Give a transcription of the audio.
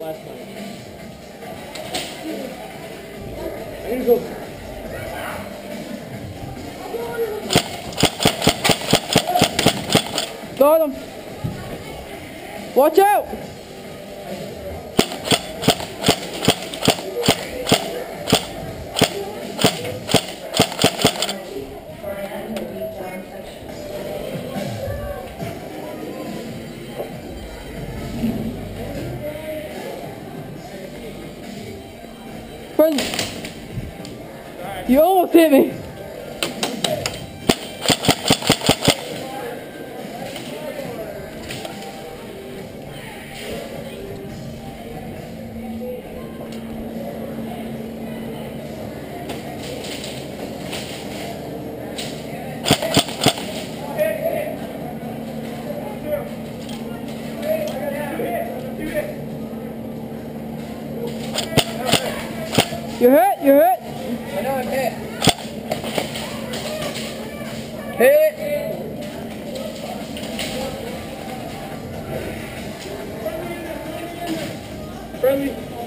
Last night. I'm gonna go. Got him. Watch out. Friend, you almost hit me. You're hurt, you're hurt. I know I'm hit. Hit! Friendly.